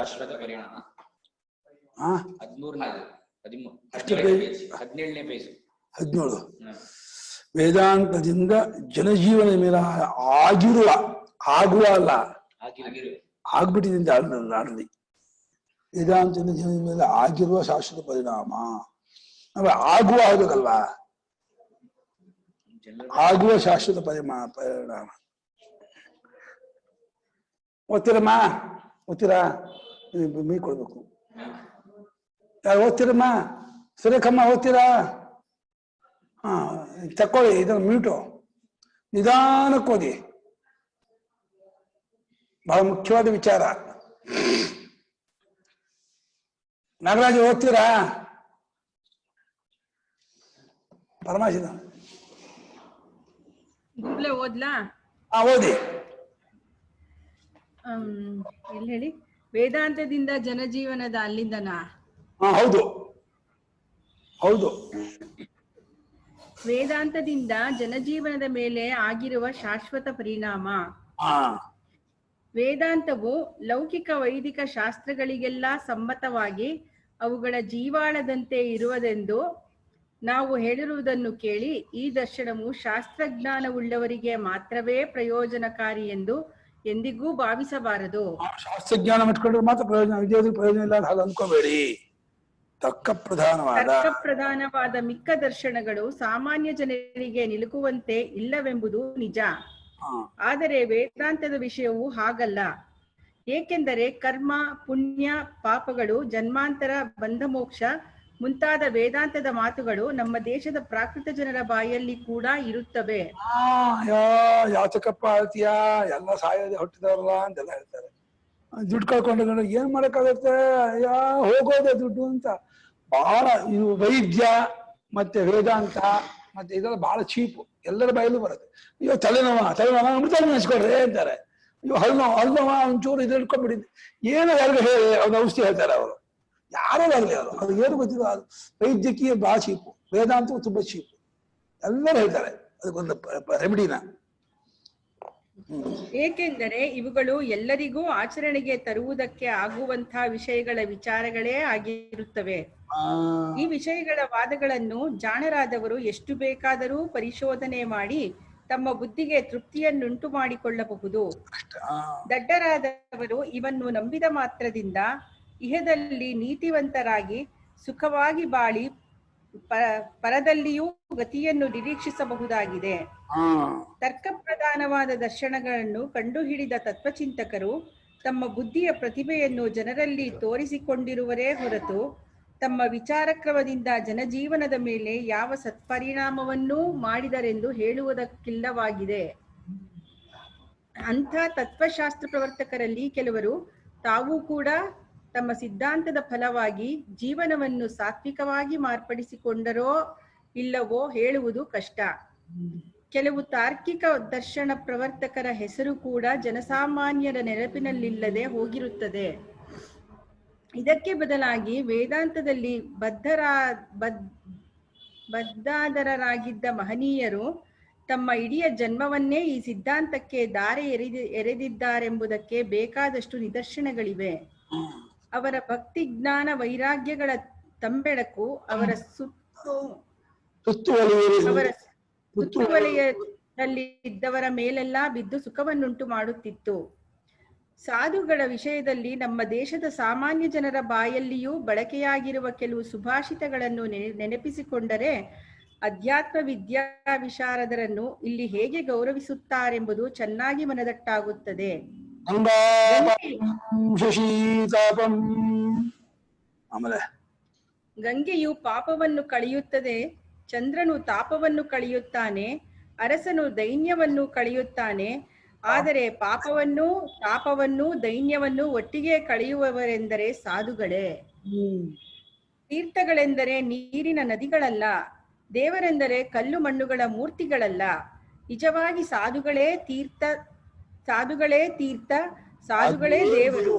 ಶಾಶ್ವತ ಪರಿಣಾಮ 17ನೇ ಪೇಜ್ 17 ವೇದಾಂತದಿಂದ ಜನಜೀವನ ಮೇಲೆ ಆಗುವ ಅಲ್ಲ ಆಗ್ಬಿಟ್ಟಿದೆ ಆಡಲಿ ವೇದಾಂತದಿಂದ ಜನರ ಮೇಲೆ ಆಗಿರುವ ಶಾಶ್ವತ ಪರಿಣಾಮ ಆಗುವ ಆಗ್ಬೇಕಲ್ವಾ ಆಗುವ ಶಾಶ್ವತ ಪರಿಣಾಮ ಓದ್ತೀರಮ್ಮ ಓದ್ತೀರಾ ಮೀ ಕೊಡ್ಬೇಕು ಯಾರು ಓದ್ತೀರಮ್ಮ ಸುರೇಖಮ್ಮ ಓದ್ತೀರಾ ತಕೊಳ್ಳಿ ಇದನ್ನು ಮ್ಯೂಟು ನಿಧಾನಕ್ಕೆ ಓದಿ ಬಹಳ ಮುಖ್ಯವಾದ ವಿಚಾರ ನಾಗರಾಜ್ ಓದ್ತೀರಾ ಪರಮಾಶಿದ ಓದ್ಲಾ ಓದಿ ಎಲ್ಲಿ ಹೇಳಿ ವೇದಾಂತದಿಂದ ಜನಜೀವನದ ಅಲ್ಲಿಂದನಾ ಹೌದು ಹೌದು ವೇದಾಂತದಿಂದ ಜನಜೀವನದ ಮೇಲೆ ಆಗಿರುವ ಶಾಶ್ವತ ಪರಿಣಾಮ ವೇದಾಂತವು ಲೌಕಿಕ ವೈದಿಕ ಶಾಸ್ತ್ರಗಳಿಗೆಲ್ಲ ಸಮ್ಮತವಾಗಿ ಅವುಗಳ ಜೀವಾಳದಂತೆ ಇರುವುದೆಂದು ನಾವು ಹೇಳಿರುವುದನ್ನು ಕೇಳಿ ಈ ದರ್ಶನವು ಶಾಸ್ತ್ರಜ್ಞಾನವುಳ್ಳವರಿಗೆ ಮಾತ್ರವೇ ಪ್ರಯೋಜನಕಾರಿ ಎಂದು ಎಂದಿಗೂ ಭಾವಿಸಬಾರದು. ಶಾಸ್ತ್ರಜ್ಞಾನ ಇಟ್ಕೊಂಡ್ರೆ ಮಾತ್ರ ಪ್ರಯೋಜನ, ವಿದ್ಯಾರ್ಥಿ ಪ್ರಯೋಜನ ಇಲ್ಲ ಹಾಗೆ ಅನ್ಕೋಬೇಡಿ. ತರ್ಕ ಪ್ರಧಾನವಾದ ಮಿಕ್ಕ ದರ್ಶನಗಳು ಸಾಮಾನ್ಯ ಜನರಿಗೆ ನಿಲುಕುವಂತೆ ಇಲ್ಲವೆಂಬುದು ನಿಜ. ಆದರೆ ವೇದಾಂತದ ವಿಷಯವು ಹಾಗಲ್ಲ. ಏಕೆಂದರೆ ಕರ್ಮ, ಪುಣ್ಯ, ಪಾಪಗಳು, ಜನ್ಮಾಂತರ, ಬಂಧ ಮೋಕ್ಷ ಮುಂತಾದ ವೇದಾಂತದ ಮಾತುಗಳು ನಮ್ಮ ದೇಶದ ಪ್ರಾಕೃತ ಜನರ ಬಾಯಲ್ಲಿ ಕೂಡ ಇರುತ್ತವೆ. ಯಾಚಕಪ್ಪ ಹೇಳ್ತೀಯಾ, ಎಲ್ಲ ಸಾಯೋದೆ ಹುಟ್ಟಿದವರಲ್ಲ ಅಂತೆಲ್ಲ ಹೇಳ್ತಾರೆ. ದುಡ್ಡು ಕಳ್ಕೊಂಡು ಏನ್ ಮಾಡಕ್ಕಾಗತ್ತೆ, ಹೋಗೋದೆ ದುಡ್ಡು ಅಂತ. ಬಹಳ ಇದು ವೈದ್ಯ ಮತ್ತೆ ವೇದಾಂತ ಮತ್ತೆ ಇದೆಲ್ಲ ಬಹಳ ಚೀಪು, ಎಲ್ಲರ ಬಾಯಲ್ಲೂ ಬರುತ್ತೆ. ಅಯ್ಯೋ ತಲೆನೋವ ಅಮೃತ ನೆನೆಸ್ಕೊಡ್ರಿ ಅಂತಾರೆ. ಅಯ್ಯೋ ಹಲ್ನೋವ ಒಂಚೂರು ಇದು ಇಟ್ಕೊಂಡ್ಬಿಟ್ಟಿದ್ದೆ, ಏನೋ ಯಾರಿಗೂ ಹೇಳಿ ಅವ್ನ ಔಷಧಿ ಹೇಳ್ತಾರೆ ಅವರು, ಯಾರೋ ಆಗಲಿ ಅವರು, ಅದು ಏನು ಗೊತ್ತಿಲ್ಲ. ಅದು ವೈದ್ಯಕೀಯ ಬಹಳ ಚೀಪು, ವೇದಾಂತವು ತುಂಬಾ ಚೀಪು, ಎಲ್ಲರೂ ಹೇಳ್ತಾರೆ ಅದಕ್ಕೊಂದು ರೆಮಿಡಿನ. ಏಕೆಂದರೆ ಇವುಗಳು ಎಲ್ಲರಿಗೂ ಆಚರಣೆಗೆ ತರುವುದಕ್ಕೆ ಆಗುವಂತಹ ವಿಷಯಗಳ ವಿಚಾರಗಳೇ ಆಗಿರುತ್ತವೆ. ಈ ವಿಷಯಗಳ ವಾದಗಳನ್ನು ಜಾಣರಾದವರು ಎಷ್ಟು ಬೇಕಾದರೂ ಪರಿಶೋಧನೆ ಮಾಡಿ ತಮ್ಮ ಬುದ್ಧಿಗೆ ತೃಪ್ತಿಯನ್ನುಂಟು ಮಾಡಿಕೊಳ್ಳಬಹುದು. ದಡ್ಡರಾದವರು ಇವನ್ನು ನಂಬಿದ ಮಾತ್ರದಿಂದ ಇಹದಲ್ಲಿ ನೀತಿವಂತರಾಗಿ ಸುಖವಾಗಿ ಬಾಳಿ ಪರದಲ್ಲಿಯೂ ಗತಿಯನ್ನು ನಿರೀಕ್ಷಿಸಬಹುದಾಗಿದೆ. ತರ್ಕ ಪ್ರಧಾನವಾದ ದರ್ಶನಗಳನ್ನು ಕಂಡುಹಿಡಿದ ತತ್ವಚಿಂತಕರು ತಮ್ಮ ಬುದ್ಧಿಯ ಪ್ರತಿಭೆಯನ್ನು ಜನರಲ್ಲಿ ತೋರಿಸಿಕೊಂಡಿರುವರೇ ಹೊರತು ತಮ್ಮ ವಿಚಾರಕ್ರಮದಿಂದ ಜನಜೀವನದ ಮೇಲೆ ಯಾವ ಸತ್ಪರಿಣಾಮವನ್ನೂ ಮಾಡಿದರೆಂದು ಹೇಳುವುದಕ್ಕಿಲ್ಲವಾಗಿದೆ. ಅಂಥ ತತ್ವಶಾಸ್ತ್ರ ಪ್ರವರ್ತಕರಲ್ಲಿ ಕೆಲವರು ತಾವೂ ಕೂಡ ತಮ್ಮ ಸಿದ್ಧಾಂತದ ಫಲವಾಗಿ ಜೀವನವನ್ನು ಸಾತ್ವಿಕವಾಗಿ ಮಾರ್ಪಡಿಸಿಕೊಂಡರೋ ಇಲ್ಲವೋ ಹೇಳುವುದು ಕಷ್ಟ. ಕೆಲವು ತಾರ್ಕಿಕ ದರ್ಶನ ಪ್ರವರ್ತಕರ ಹೆಸರು ಕೂಡ ಜನಸಾಮಾನ್ಯರ ನೆನಪಿನಲ್ಲಿಲ್ಲದೆ ಹೋಗಿರುತ್ತದೆ. ಇದಕ್ಕೆ ಬದಲಾಗಿ ವೇದಾಂತದಲ್ಲಿ ಬದ್ಧಾದರರಾಗಿದ್ದ ಮಹನೀಯರು ತಮ್ಮ ಇಡೀ ಜನ್ಮವನ್ನೇ ಈ ಸಿದ್ಧಾಂತಕ್ಕೆ ದಾರಿ ಎರೆದಿದ್ದಾರೆಂಬುದಕ್ಕೆ ಬೇಕಾದಷ್ಟು ನಿದರ್ಶನಗಳಿವೆ. ಅವರ ಭಕ್ತಿ, ಜ್ಞಾನ, ವೈರಾಗ್ಯಗಳ ತಂಬೆಳಕು ಅವರ ಸುತ್ತುವಲಯದಲ್ಲಿ ಇದ್ದವರ ಮೇಲೆಲ್ಲ ಬಿದ್ದು ಸುಖವನ್ನುಂಟು ಮಾಡುತ್ತಿತ್ತು. ಸಾಧುಗಳ ವಿಷಯದಲ್ಲಿ ನಮ್ಮ ದೇಶದ ಸಾಮಾನ್ಯ ಜನರ ಬಾಯಲ್ಲಿಯೂ ಬಳಕೆಯಾಗಿರುವ ಕೆಲವು ಸುಭಾಷಿತಗಳನ್ನು ನೆನಪಿಸಿಕೊಂಡರೆ ಅಧ್ಯಾತ್ಮ ವಿದ್ಯಾ ವಿಶಾರದರನ್ನು ಇಲ್ಲಿ ಹೇಗೆ ಗೌರವಿಸುತ್ತಾರೆಂಬುದು ಚೆನ್ನಾಗಿ ಮನದಟ್ಟಾಗುತ್ತದೆ. ಗಂಗೆಯು ಪಾಪವನ್ನು ಕಳೆಯುತ್ತದೆ, ಚಂದ್ರನು ತಾಪವನ್ನು ಕಳೆಯುತ್ತಾನೆ, ಅರಸನು ದೈನ್ಯವನ್ನು ಕಳೆಯುತ್ತಾನೆ. ಆದರೆ ಪಾಪವನ್ನು, ತಾಪವನ್ನು, ದೈನ್ಯವನ್ನು ಒಟ್ಟಿಗೆ ಕಳೆಯುವವರೆಂದರೆ ಸಾಧುಗಳೇ. ತೀರ್ಥಗಳೆಂದರೆ ನೀರಿನ ನದಿಗಳಲ್ಲ, ದೇವರೆಂದರೆ ಕಲ್ಲು ಮಣ್ಣುಗಳ ಮೂರ್ತಿಗಳಲ್ಲ. ನಿಜವಾಗಿ ಸಾಧುಗಳೇ ತೀರ್ಥ, ಸಾಧುಗಳೇ ದೇವರು.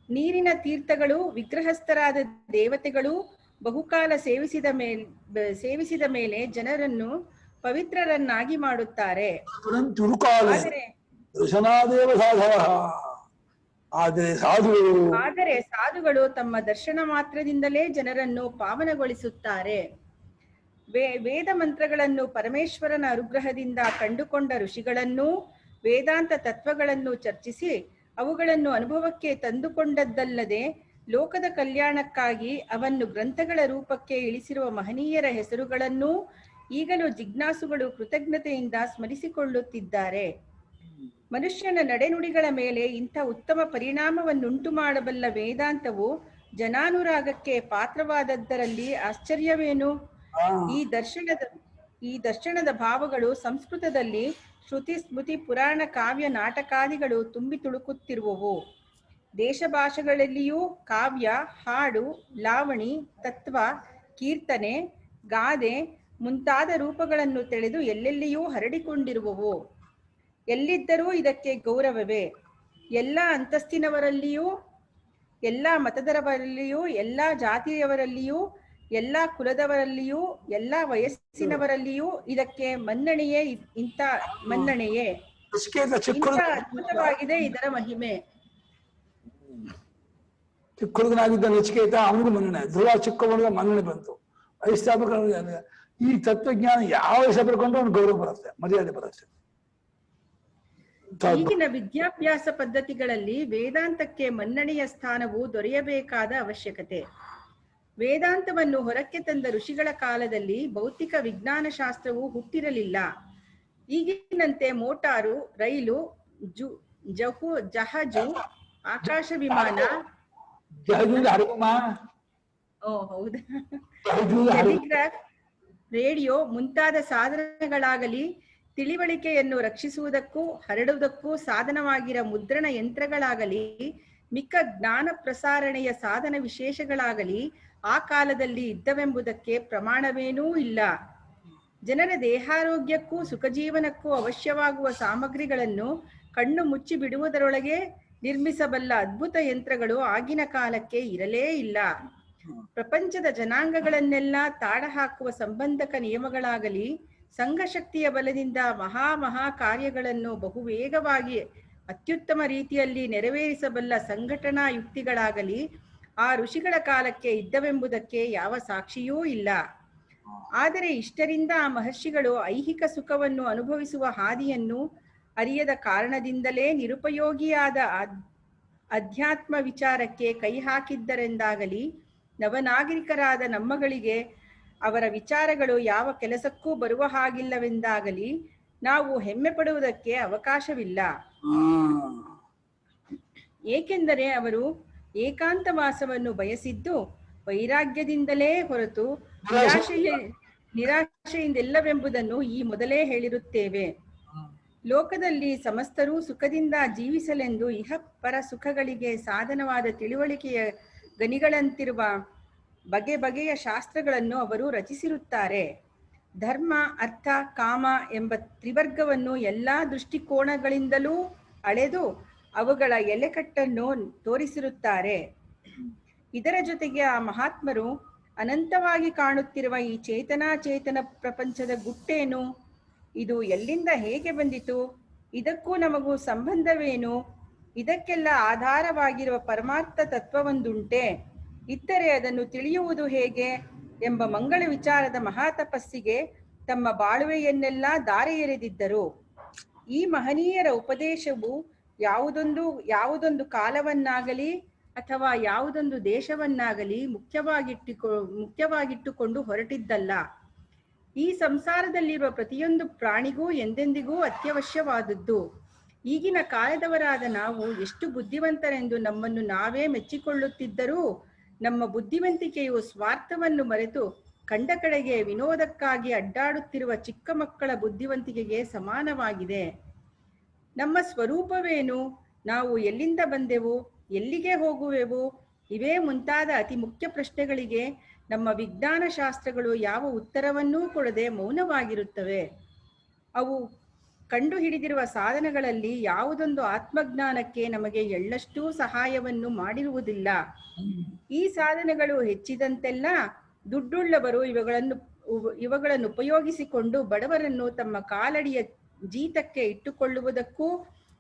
ನೀರಿನ ತೀರ್ಥಗಳು ವಿಗ್ರಹಸ್ಥರಾದ ದೇವತೆಗಳು ಬಹುಕಾಲ ಸೇವಿಸಿದ ಮೇಲೆ ಜನರನ್ನು ಪವಿತ್ರರನ್ನಾಗಿ ಮಾಡುತ್ತಾರೆ. ಆದರೆ ಸಾಧುಗಳು ತಮ್ಮ ದರ್ಶನ ಮಾತ್ರದಿಂದಲೇ ಜನರನ್ನು ಪಾವನಗೊಳಿಸುತ್ತಾರೆ. ವೇದ ಮಂತ್ರಗಳನ್ನು ಪರಮೇಶ್ವರನ ಅನುಗ್ರಹದಿಂದ ಕಂಡುಕೊಂಡ ಋಷಿಗಳನ್ನೂ ವೇದಾಂತ ತತ್ವಗಳನ್ನು ಚರ್ಚಿಸಿ ಅವುಗಳನ್ನು ಅನುಭವಕ್ಕೆ ತಂದುಕೊಂಡದ್ದಲ್ಲದೆ ಲೋಕದ ಕಲ್ಯಾಣಕ್ಕಾಗಿ ಅವನ್ನು ಗ್ರಂಥಗಳ ರೂಪಕ್ಕೆ ಇಳಿಸಿರುವ ಮಹನೀಯರ ಹೆಸರುಗಳನ್ನೂ ಈಗಲೂ ಜಿಜ್ಞಾಸುಗಳು ಕೃತಜ್ಞತೆಯಿಂದ ಸ್ಮರಿಸಿಕೊಳ್ಳುತ್ತಿದ್ದಾರೆ. ಮನುಷ್ಯನ ನಡೆನುಡಿಗಳ ಮೇಲೆ ಇಂಥ ಉತ್ತಮ ಪರಿಣಾಮವನ್ನುಂಟು ಮಾಡಬಲ್ಲ ವೇದಾಂತವು ಜನಾನುರಾಗಕ್ಕೆ ಪಾತ್ರವಾದದ್ದರಲ್ಲಿ ಆಶ್ಚರ್ಯವೇನು? ಈ ದರ್ಶನದ ಭಾವಗಳು ಸಂಸ್ಕೃತದಲ್ಲಿ ಶ್ರುತಿ ಸ್ಮೃತಿ ಪುರಾಣ ಕಾವ್ಯ ನಾಟಕಾದಿಗಳು ತುಂಬಿ ತುಳುಕುತ್ತಿರುವವು. ದೇಶ ಭಾಷೆಗಳಲ್ಲಿಯೂ ಕಾವ್ಯ, ಹಾಡು, ಲಾವಣಿ, ತತ್ವ, ಕೀರ್ತನೆ, ಗಾದೆ ಮುಂತಾದ ರೂಪಗಳನ್ನು ತೆಳೆದು ಎಲ್ಲೆಲ್ಲಿಯೂ ಹರಡಿಕೊಂಡಿರುವವು. ಎಲ್ಲಿದ್ದರೂ ಇದಕ್ಕೆ ಗೌರವವೇ. ಎಲ್ಲ ಅಂತಸ್ತಿನವರಲ್ಲಿಯೂ, ಎಲ್ಲ ಮತದವರಲ್ಲಿಯೂ, ಎಲ್ಲ ಜಾತಿಯವರಲ್ಲಿಯೂ, ಎಲ್ಲ ಕುಲದವರಲ್ಲಿಯೂ, ಎಲ್ಲ ವಯಸ್ಸಿನವರಲ್ಲಿಯೂ ಇದಕ್ಕೆ ಮನ್ನಣೆಯೇ. ಇಂಥ ಮನ್ನಣೆಯೇ ಅದ್ಭುತವಾಗಿದೆ ಇದರ ಮಹಿಮೆ. ಚಿಕ್ಕ ಹುಡುಗನಾಗಿದ್ದ ನಚಿಕೇತ, ಅವನಿಗೂ ಮನ್ನಣೆ. ಧ್ರುವ ಚಿಕ್ಕವನಿಗೆ ಮನ್ನಣೆ ಬಂತು. ವಯಸ್ಸಾಗಬೇಕು. ಈ ತತ್ವಜ್ಞಾನ ಯಾವ ವಯಸ್ಸ ಪಡ್ಕೊಂಡ್ರೆ ಅವ್ನು ಗೌರವ ಬರುತ್ತೆ, ಮರ್ಯಾದೆ ಬರುತ್ತೆ. ಈಗಿನ ವಿದ್ಯಾಭ್ಯಾಸ ಪದ್ಧತಿಗಳಲ್ಲಿ ವೇದಾಂತಕ್ಕೆ ಮನ್ನಣೆಯ ಸ್ಥಾನವು ದೊರೆಯಬೇಕಾದ ಅವಶ್ಯಕತೆ. ವೇದಾಂತವನ್ನು ಹೊರಕ್ಕೆ ತಂದ ಋಷಿಗಳ ಕಾಲದಲ್ಲಿ ಭೌತಿಕ ವಿಜ್ಞಾನ ಶಾಸ್ತ್ರವು ಹುಟ್ಟಿರಲಿಲ್ಲ. ಈಗಿನಂತೆ ಮೋಟಾರು, ರೈಲು, ಜಹಾಜು, ಆಕಾಶ ವಿಮಾನ, ಟೆಲಿಗ್ರಾಫ್, ರೇಡಿಯೋ ಮುಂತಾದ ಸಾಧನಗಳಾಗಲಿ, ತಿಳಿವಳಿಕೆಯನ್ನು ರಕ್ಷಿಸುವುದಕ್ಕೂ ಹರಡುವುದಕ್ಕೂ ಸಾಧನವಾಗಿರ ಮುದ್ರಣ ಯಂತ್ರಗಳಾಗಲಿ, ಮಿಕ್ಕ ಜ್ಞಾನ ಪ್ರಸಾರಣೆಯ ಸಾಧನ ವಿಶೇಷಗಳಾಗಲಿ ಆ ಕಾಲದಲ್ಲಿ ಇದ್ದವೆಂಬುದಕ್ಕೆ ಪ್ರಮಾಣವೇನೂ ಇಲ್ಲ. ಜನರ ದೇಹಾರೋಗ್ಯಕ್ಕೂ ಸುಖಜೀವನಕ್ಕೂ ಅವಶ್ಯವಾಗುವ ಸಾಮಗ್ರಿಗಳನ್ನು ಕಣ್ಣು ಮುಚ್ಚಿ ಬಿಡುವುದರೊಳಗೆ ನಿರ್ಮಿಸಬಲ್ಲ ಅದ್ಭುತ ಯಂತ್ರಗಳು ಆಗಿನ ಕಾಲಕ್ಕೆ ಇರಲೇ ಇಲ್ಲ. ಪ್ರಪಂಚದ ಜನಾಂಗಗಳನ್ನೆಲ್ಲ ತಾಡ ಹಾಕುವ ಸಂಬಂಧಕ ನಿಯಮಗಳಾಗಲಿ, ಸಂಘಶಕ್ತಿಯ ಬಲದಿಂದ ಮಹಾ ಕಾರ್ಯಗಳನ್ನು ಬಹುವೇಗವಾಗಿ ಅತ್ಯುತ್ತಮ ರೀತಿಯಲ್ಲಿ ನೆರವೇರಿಸಬಲ್ಲ ಸಂಘಟನಾ ಯುಕ್ತಿಗಳಾಗಲಿ ಆ ಋಷಿಗಳ ಕಾಲಕ್ಕೆ ಇದ್ದವೆಂಬುದಕ್ಕೆ ಯಾವ ಸಾಕ್ಷಿಯೂ ಇಲ್ಲ. ಆದರೆ ಇಷ್ಟರಿಂದ ಆ ಮಹರ್ಷಿಗಳು ಐಹಿಕ ಸುಖವನ್ನು ಅನುಭವಿಸುವ ಹಾದಿಯನ್ನು ಅರಿಯದ ಕಾರಣದಿಂದಲೇ ನಿರುಪಯೋಗಿಯಾದ ಅಧ್ಯಾತ್ಮ ವಿಚಾರಕ್ಕೆ ಕೈ ಹಾಕಿದ್ದರೆಂದಾಗಲಿ, ನವನಾಗರಿಕರಾದ ನಮ್ಮಗಳಿಗೆ ಅವರ ವಿಚಾರಗಳು ಯಾವ ಕೆಲಸಕ್ಕೂ ಬರುವ ಹಾಗಿಲ್ಲವೆಂದಾಗಲಿ ನಾವು ಹೆಮ್ಮೆ ಪಡುವುದಕ್ಕೆ ಅವಕಾಶವಿಲ್ಲ. ಏಕೆಂದರೆ ಅವರು ಏಕಾಂತವಾಸವನ್ನು ಬಯಸಿದ್ದು ವೈರಾಗ್ಯದಿಂದಲೇ ಹೊರತು ನಿರಾಶೆಯಿಂದೆಲ್ಲವೆಂಬುದನ್ನು ಈ ಮೊದಲೇ ಹೇಳಿರುತ್ತೇವೆ. ಲೋಕದಲ್ಲಿ ಸಮಸ್ತರೂ ಸುಖದಿಂದ ಜೀವಿಸಲೆಂದು ಇಹಪರ ಸುಖಗಳಿಗೆ ಸಾಧನವಾದ ತಿಳುವಳಿಕೆಯ ಗನಿಗಳಂತಿರುವ ಬಗೆ ಬಗೆಯ ಶಾಸ್ತ್ರಗಳನ್ನು ಅವರು ರಚಿಸಿರುತ್ತಾರೆ. ಧರ್ಮ, ಅರ್ಥ, ಕಾಮ ಎಂಬ ತ್ರಿವರ್ಗವನ್ನು ಎಲ್ಲಾ ದೃಷ್ಟಿಕೋನಗಳಿಂದಲೂ ಅಳೆದು ಅವುಗಳ ಎಲೆಕಟ್ಟನ್ನು ತೋರಿಸಿರುತ್ತಾರೆ. ಇದರ ಜೊತೆಗೆ ಆ ಮಹಾತ್ಮರು ಅನಂತವಾಗಿ ಕಾಣುತ್ತಿರುವ ಈ ಚೇತನ ಪ್ರಪಂಚದ ಗುಟ್ಟೇನು, ಇದು ಎಲ್ಲಿಂದ ಹೇಗೆ ಬಂದಿತು, ಇದಕ್ಕೂ ನಮಗೂ ಸಂಬಂಧವೇನು, ಇದಕ್ಕೆಲ್ಲ ಆಧಾರವಾಗಿರುವ ಪರಮಾರ್ಥ ತತ್ವವೊಂದುಂಟೆ, ಇದ್ದರೆ ಅದನ್ನು ತಿಳಿಯುವುದು ಹೇಗೆ ಎಂಬ ಮಂಗಳ ವಿಚಾರದ ಮಹಾತಪಸ್ಸಿಗೆ ತಮ್ಮ ಬಾಳುವೆಯನ್ನೆಲ್ಲ ದಾರಿ ಎರೆದಿದ್ದರು. ಈ ಮಹನೀಯರ ಉಪದೇಶವು ಯಾವುದೊಂದು ಕಾಲವನ್ನಾಗಲಿ ಅಥವಾ ಯಾವುದೊಂದು ದೇಶವನ್ನಾಗಲಿ ಮುಖ್ಯವಾಗಿಟ್ಟುಕೊಂಡು ಹೊರಟಿದ್ದಲ್ಲ. ಈ ಸಂಸಾರದಲ್ಲಿರುವ ಪ್ರತಿಯೊಂದು ಪ್ರಾಣಿಗೂ ಎಂದೆಂದಿಗೂ ಅತ್ಯವಶ್ಯವಾದದ್ದು. ಈಗಿನ ಕಾಲದವರಾದ ನಾವು ಎಷ್ಟು ಬುದ್ಧಿವಂತರೆಂದು ನಮ್ಮನ್ನು ನಾವೇ ಮೆಚ್ಚಿಕೊಳ್ಳುತ್ತಿದ್ದರೂ ನಮ್ಮ ಬುದ್ಧಿವಂತಿಕೆಯು ಸ್ವಾರ್ಥವನ್ನು ಮರೆತು ಕಂಡ ಕಡೆಗೆ ವಿನೋದಕ್ಕಾಗಿ ಅಡ್ಡಾಡುತ್ತಿರುವ ಚಿಕ್ಕ ಮಕ್ಕಳ ಬುದ್ಧಿವಂತಿಕೆಗೆ ಸಮಾನವಾಗಿದೆ. ನಮ್ಮ ಸ್ವರೂಪವೇನು, ನಾವು ಎಲ್ಲಿಂದ ಬಂದೆವು, ಎಲ್ಲಿಗೆ ಹೋಗುವೆವು, ಇವೇ ಮುಂತಾದ ಅತಿ ಮುಖ್ಯ ಪ್ರಶ್ನೆಗಳಿಗೆ ನಮ್ಮ ವಿಜ್ಞಾನ ಶಾಸ್ತ್ರಗಳು ಯಾವ ಉತ್ತರವನ್ನೂ ಕೊಡದೆ ಮೌನವಾಗಿರುತ್ತವೆ. ಅವು ಕಂಡು ಹಿಡಿದಿರುವ ಸಾಧನಗಳಲ್ಲಿ ಯಾವುದೊಂದು ಆತ್ಮಜ್ಞಾನಕ್ಕೆ ನಮಗೆ ಎಳ್ಳಷ್ಟೂ ಸಹಾಯವನ್ನು ಮಾಡಿರುವುದಿಲ್ಲ. ಈ ಸಾಧನಗಳು ಹೆಚ್ಚಿದಂತೆಲ್ಲ ದುಡ್ಡುಳ್ಳವರು ಇವುಗಳನ್ನು ಉಪಯೋಗಿಸಿಕೊಂಡು ಬಡವರನ್ನು ತಮ್ಮ ಕಾಲಡಿಯ ಜೀತಕ್ಕೆ ಇಟ್ಟುಕೊಳ್ಳುವುದಕ್ಕೂ